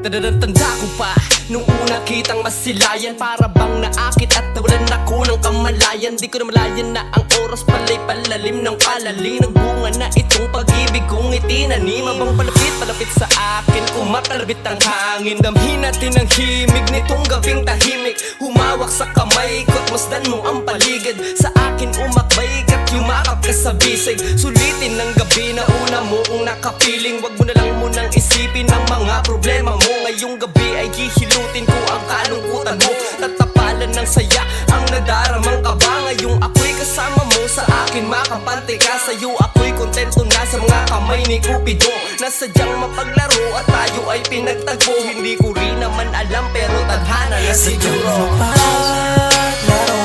Tanda ko pa, nung una kitang masilayan, para bang naakit at nawalan ako ng kamalayan. Di ko na malayan na ang oras pala'y palalim ng palalim. Nagbunga na itong pag-ibig kong itinanim. Habang palapit sa akin, kumakalabit ang hangin. Damhin natin ang himig nitong gabing tahimik. Humawak sa kamay ko't masdan mo ang paligid. Sa akin umakbay ka't yumakap ka sa bisig. Sulitin ng gabi na una mo kung nakapiling. Wag mo na lang munang isipin ang mga problema mo. Ngayong gabi ay hihilutin ko ang kalungkutan mo. Tatapalan ng saya ang nadaramang kaba. Ngayong ako'y kasama mo, sa akin makapante ka. Sa'yo ako'y kontento na sa mga kamay ni Cupido. Nasadyang mapaglaro at tayo ay pinagtagpo. Hindi ko rin naman alam pero tadhana na siguro. Paglaro,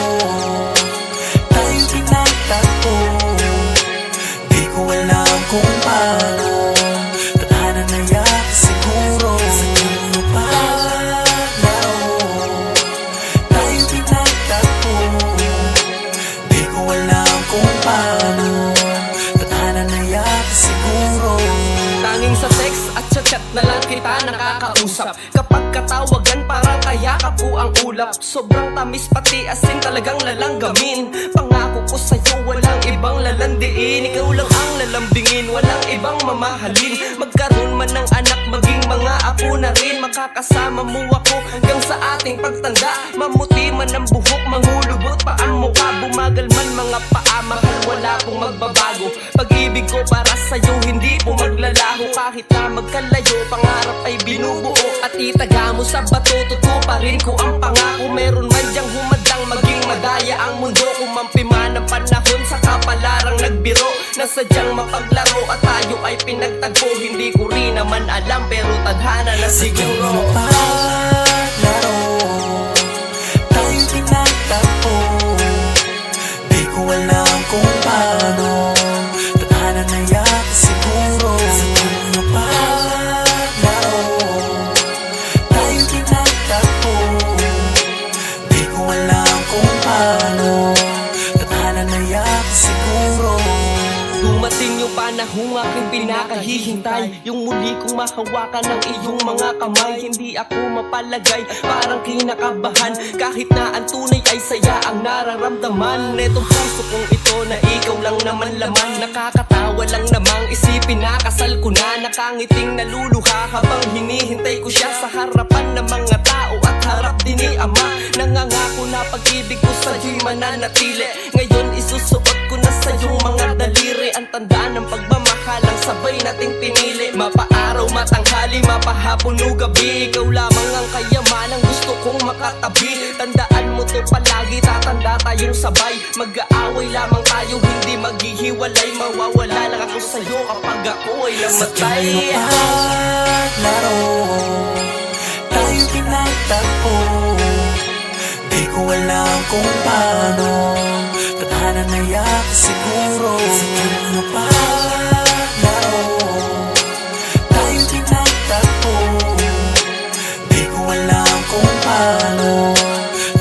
tayo pinagtagpo. Di ko alam kung paano, tadhana na yata siguro. Paglaro, tayo pinagtagpo. Di ko alam kung paano, tadhana na yata siguro. Tanging sa text at sa chat na lang kita nakakausap. Kapag katawagan parang kayakap ko ang ulap. Sobrang tamis pati asin talagang lalanggamin. Pangako ko sa'yo walang ibang lalandiin. Ikaw lang ang lalambingin, walang ibang mamahalin. Magkaroon man ng anak, maging mga apo na rin. Makakasama mo ako hanggang sa ating pagtanda. Mamuti man ang buhok, mangulubot pa ang mukha. Bumagal man mga paa, mahal wala pong magbabago. Pag-ibig ko para sa'yo hindi po maglalaho. Kahit na magkalayo, pangarap ay binubuo. At itaga mo sa bato, totoo pa rin ko ang pangako. Meron man diyang humadang maging madaya ang mundo. Kumampi man ang panahon sa kapalarang nagbiro. Nasadyang mapaglaro at tayo ay pinagtagpo. Hindi ko rin naman alam pero tadhana na siguro. Paglaro, tayo pinagtagpo. Di ko alam kung paano, tadhana na yata siguro. Paglaro, tayo pinagtagpo. Di ko alam kung paano, tadhana na yata siguro. Dumating yung panahong aking pinakahihintay. Yung muli kong mahawakan ng iyong mga kamay. Hindi ako mapalagay, parang kinakabahan. Kahit na ang tunay ay saya ang nararamdaman. Netong puso kong ito na ikaw lang naman laman. Nakakatawa lang namang isipin na kasal ko na. Nakangiting naluluha habang hinihintay ko siya sa harapan ng mga tao at harap din ni Ama. Nangangako na pag-ibig ko sa'yo'y mananatili. Ngayon isusuot ko na sa'yong mga daliri. Ang tandaan ng pagmamahalang sabay nating pinili. Mapaaraw, matanghali, mapahapon o gabi. Ikaw lamang ang kayamanang gusto kong makatabi. Tandaan mo to palagi, tatanda tayong sabay. Mag-aaway lamang tayo, hindi maghihiwalay. Mawawala lang ako sa'yo kapag ako ay namatay. Paglaro, tayo pinagtagpo. Di ko alam kung paano, tadhana na yata siguro. Paglaro, tayo pinagtagpo. Di ko alam kung paano,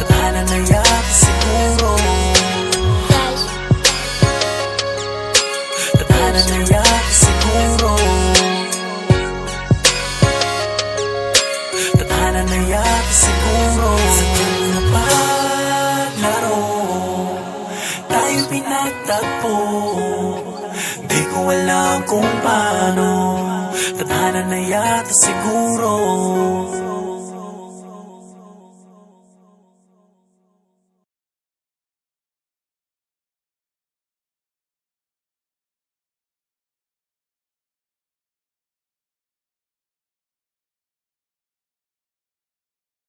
tadhana na yata siguro. Tadhana na yata siguro. Tadhana na yata siguro. Paglaro, tayo pinagtagpo. Di ko alam kung paano, tadhana na yata siguro.